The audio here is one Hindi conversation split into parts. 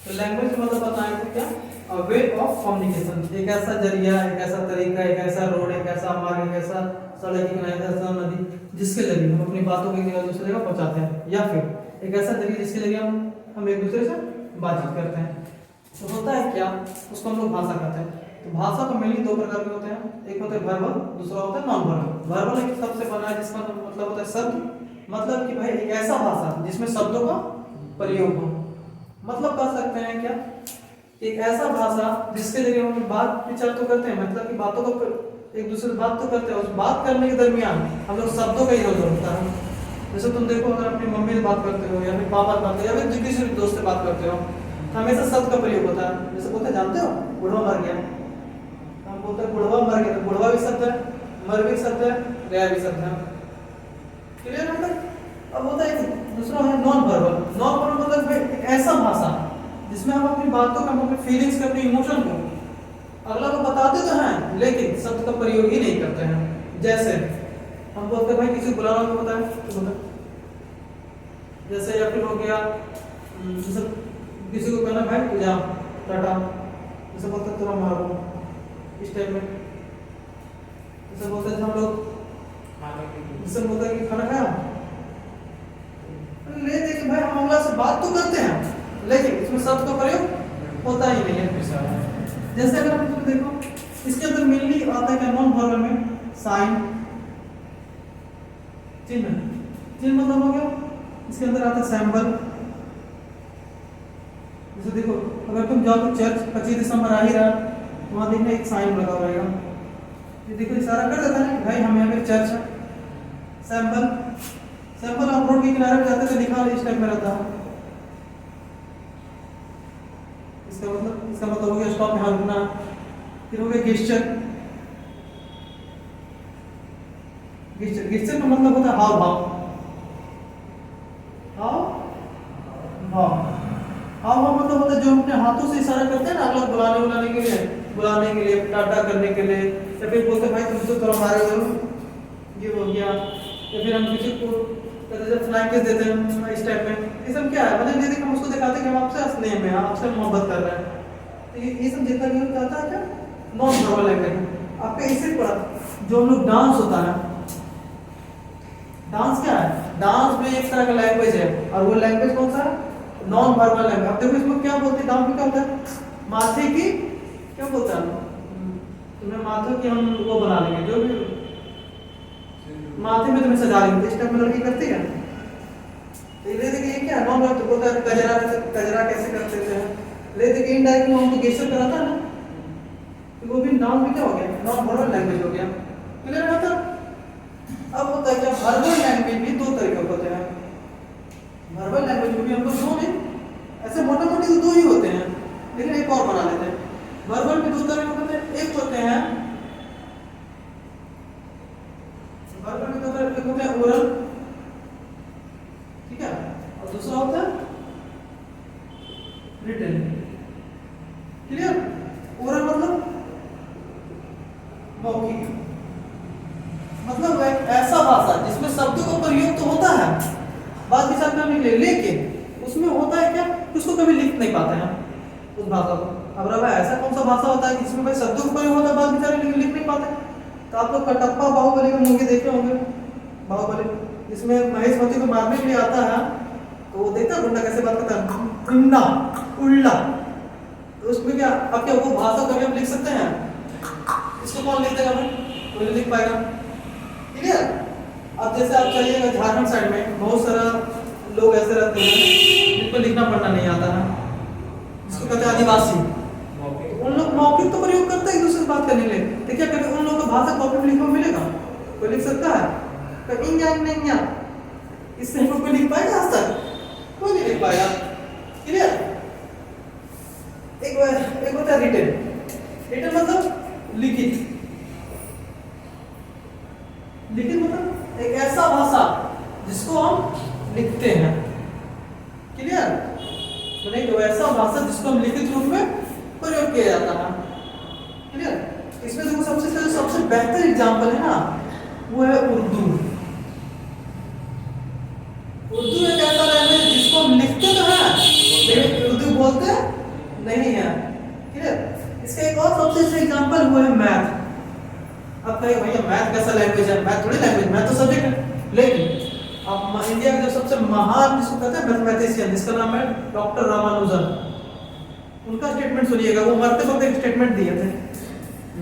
तो लैंग्वेज मतलब बताएं तो क्या, वे ऑफ कम्युनिकेशन, एक ऐसा जरिया, एक ऐसा तरीका, एक ऐसा रोड, एक ऐसा मार्ग, एक ऐसा सड़क, एक ऐसा नदी जिसके जरिए हम अपनी बातों को एक दूसरे जगह पहुंचाते हैं, या फिर एक ऐसा जरिया जिसके जरिए हम एक दूसरे से बातचीत करते हैं। तो होता है क्या, उसको हम लोग भाषा कहते हैं। तो भाषा तो मेनली दो प्रकार के होते हैं, एक होता है वर्बल, दूसरा होता है नॉन वर्बल। वर्बल एक शब्द से बना है जिसका मतलब होता है शब्द, मतलब कि भाई एक ऐसा भाषा जिसमें शब्दों का प्रयोग हो। मतलब कह सकते हैं क्या, एक ऐसा भाषा जिसके जरिए हम बात विचार तो करते हैं, मतलब कि बातों को एक दूसरे से बात तो करते हैं, उस बात करने के दरमियान हम लोग शब्दों का ही यूज होता है। जैसे तुम देखो, अगर अपनी मम्मी से बात करते हो या फिर पापा से बात करते हो या फिर किसी दोस्त से बात करते हो, हमेशा शब्द का प्रयोग होता है। जैसे बोलते हैं, जानते हो बुढ़वा मर गया, हम बोलते हैं बुढ़वा मर गया, तो बुढ़वा भी शब्द है, मर भी शब्द है, गया भी शब्द है। क्लियर है? मतलब अब होता है दूसरा है नॉन वर्बल। नॉन वर्बल मतलब एक ऐसा भाषा जिसमें हम अपनी बातों का, अपनी फीलिंग्स का, अपने इमोशन को अगला को बताते तो हैं लेकिन शब्द का प्रयोग ही नहीं करते हैं। जैसे हम बोलते हैं भाई किसी को बुलाना तो होता है, तो होता है। जैसे या फिर हो गया, जैसे किसी को कहना भाई तू जा टाटा, जैसे बोलते हैं तुम मारो, इस टाइप में। जैसे बोलते हैं हम लोग, जैसे बोलते हैं कि खाना खाया, ले देखिए भाई हम अगला से बात तो करते हैं लेकिन इसमें शब्द का प्रयोग होता ही नहीं है। जैसे अगर हम तुम देखो, इसके अंदर मेनली आता है क्या नॉन वर्बल में, साइन, चिन्ह। चिन्ह मतलब हो गया, इसके अंदर आता है सैंपल। जैसे देखो, अगर तुम जाओ तो चर्च 25 दिसंबर आ ही रहा, वहां देखना एक साइन लगा हुआ रहेगा, ये देखो इशारा कर देता है कि भाई हम यहाँ पे चर्च है। सैंपल, सैंपल आप रोड के किनारे पे जाते तो लिखा इस टाइप में रहता है। इसका मतलब हो गया स्टॉप, यहाँ रुकना। फिर हो गया गेस्चर। गेस्चर, गेस्चर का मतलब होता है हाव भाव। हाव भाव, हाव भाव मतलब होता है जो हम अपने हाथों से इशारा करते हैं ना अगला बुलाने के लिए, टाटा करने के लिए, या फिर बोलते भाई तुमसे थोड़ा मारे जरूर, ये हो गया। या फिर हम किसी को फ्लाइंग किस देते हैं इस टाइप में। ये सब क्या है, मतलब ये हम उसको दिखाते हैं कि हम आपसे स्नेह में, आपसे मोहब्बत कर रहे हैं। तो ये सब जितना भी होता है क्या, नॉन वर्बल लैंग्वेज। आपके इसे पढ़ा जो हम लोग डांस होता है, डांस क्या है, डांस में एक तरह का लैंग्वेज है, और वो लैंग्वेज कौन सा है, नॉन वर्बल लैंग्वेज। अब देखो इसमें क्या बोलते हैं, डांस में क्या होता है, माथे की क्या बोलता है, तुम्हें माथे की हम वो बना लेंगे, जो भी माथे में तुम्हें सजा लेंगे, इस टाइप में लड़की करती है। तो ये देखिए क्या है, नॉन वर्बल। तो बोलता है कजरा, कजरा कैसे करते थे, ले देखिए इनडायरेक्ट में हमको गेस्चर कराता है ना, तो वो भी नाम भी क्या हो गया, नॉन वर्बल लैंग्वेज हो गया। क्लियर है? मतलब अब होता है क्या, वर्बल लैंग्वेज भी दो तरीके होते हैं। वर्बल लैंग्वेज को भी हम लोग दो में ऐसे मोटे मोटे तो दो ही होते हैं, लेकिन एक और बना लेते हैं। वर्बल में दो तरह के होते हैं, एक होते हैं वर्बल में दो तरह के होते हैं, ओरल, ठीक है, और दूसरा होता है रिटन। क्लियर? ओरल मतलब मौखिक, मतलब एक ऐसा भाषा जिसमें शब्दों का प्रयोग तो होता है बात विचार करने के लिए, लेकिन उसमें होता है क्या, उसको कभी लिख नहीं पाते हैं उस भाषा को। अब रहा ऐसा कौन सा भाषा होता है जिसमें भाई शब्दों का प्रयोग होता है बात विचार लेकिन लिख नहीं पाते। तो आप लोग कटप्पा बाहुबली का मूवी देखे होंगे, बाहुबली, जिसमें महेश भट्टी को मारने के लिए आता है, तो वो देखता है गुंडा कैसे बात करता है, गुंडा उल्ला। तो उसमें क्या, अब क्या वो भाषा कभी हम लिख सकते हैं, इसको कौन लिख देगा भाई, कोई नहीं लिख पाएगा। क्लियर? अब जैसे आप चलिएगा झारखंड साइड में, बहुत सारा लोग ऐसे रहते हैं जिनको लिखना पढ़ना नहीं आता है, जिसको कहते हैं आदिवासी। उन लोग मौखिक तो प्रयोग करते हैं एक दूसरे से बात करने के लिए, तो क्या कभी उन लोगों को भाषा कॉपी में लिखना मिलेगा, कोई लिख सकता है? इससे हम कोई लिख पाएगा आज तक? कोई नहीं लिख पाएगा। क्लियर? एक होता है रिटन। रिटन मतलब लिखित, लिखित मतलब एक ऐसा भाषा जिसको हम लिखते हैं। क्लियर? तो नहीं, तो ऐसा भाषा जिसको हम लिखित रूप में प्रयोग किया जाता है। क्लियर? इसमें देखो सबसे बेहतर एग्जांपल है ना, वो है उर्दू। उर्दू एक ऐसा लैंग्वेज जिसको हम लिखते तो हैं लेकिन उर्दू बोलते हैं नहीं है। क्लियर? इसका एक और सबसे अच्छा एग्जांपल हुआ है मैथ। अब कहें भैया मैथ कैसा लैंग्वेज है? मैथ थोड़ी लैंग्वेज, मैथ तो सब्जेक्ट है। लेकिन अब इंडिया के जो सबसे महान जिसको कहते हैं मैथमेटिशियन, जिसका नाम है डॉक्टर रामानुजन, उनका स्टेटमेंट सुनिएगा। वो मरते वक्त एक स्टेटमेंट दिए थे,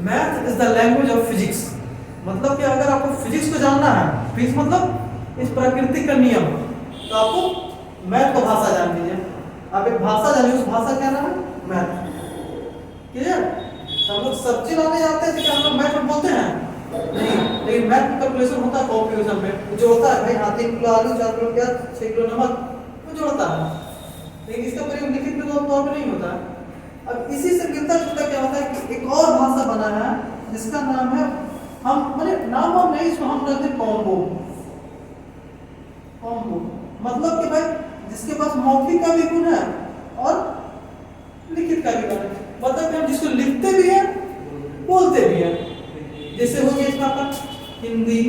math is the language of physics. मतलब कि अगर आपको फिजिक्स को जानना है, फिजिक्स मतलब इस प्रकृति का नियम, तो आपको मैथ को भाषा जान लीजिए। आप एक भाषा जानिए, उस भाषा क्या नाम है? मैथ। क्लियर? हम लोग सब्जी लाने जाते हैं तो क्या हम लोग मैथ में बोलते हैं? नहीं, लेकिन मैथ कैलकुलेशन होता है कॉम्प्यूटेशन में, जो होता है भाई हाँ 3 किलो आलू, 4 किलो प्याज, 6 किलो नमक, वो जो होता है। लेकिन इसका प्रयोग लिखित में तौर पर नहीं होता। अब इसी से मिलता जुलता क्या होता है कि एक और भाषा बना है जिसका नाम है, हम माने नाम हम नहीं, इसको हम कहते हैं कॉम्बो। कॉम्बो मतलब कि भाई जिसके पास मौखिक का भी गुण है और लिखित का भी गुण है। मतलब कि हम जिसको लिखते भी हैं, बोलते भी हैं। जैसे हो गया इसमें आपका Hindi,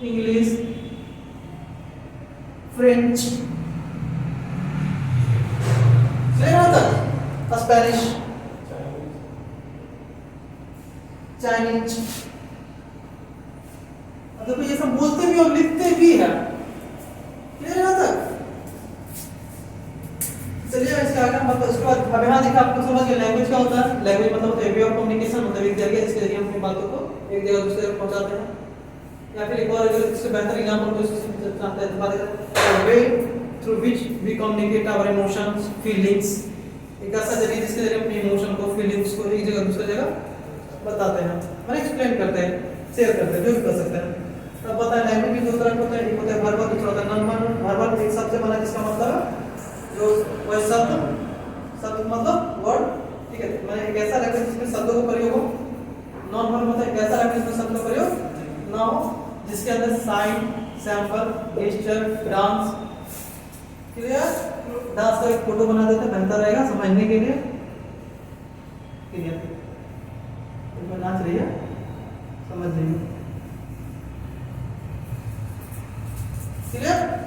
English, French, Spanish, Chinese, मतलब ये सब बोलते भी और लिखते भी हैं। क्लियर है तक? चलिए इसके आगे मतलब उसके बाद अब यहाँ देखा आपको समझ गए लैंग्वेज क्या होता है। लैंग्वेज मतलब होता है वे ऑफ कम्युनिकेशन, मतलब एक जरिया जिसके जरिए हम अपनी बातों को एक जगह दूसरे तक पहुंचाते हैं। या फिर एक और अगर इससे बेहतर एग्जांपल को चाहते हैं तो बात करें, way through which we communicate our emotions, feelings. एक ऐसा जरिया जिसके जरिए अपने इमोशन को, फीलिंग्स को एक जगह दूसरी जगह बताते हैं, मतलब एक्सप्लेन करते हैं, शेयर करते हैं, जो भी कर सकते हैं। तब पता है लैंग्वेज भी दो तरह के होते हैं, एक होता है वर्बल, दूसरा होता है नॉन वर्बल। वर्बल एक शब्द से बना जिसका मतलब जो वह शब्द मतलब वर्ड, ठीक है, मैंने एक ऐसा लैंग्वेज जिसमें शब्दों का प्रयोग हो। नॉन वर्बल मतलब एक ऐसा लैंग्वेज जिसमें शब्दों का प्रयोग ना हो, जिसके अंदर sign, sample, gesture, dance. Clear? Dance का एक फोटो बना देते हैं, बेहतर रहेगा समझने के लिए। क्लियर? इसमें नाच रही है, समझ लीजिए। क्लियर?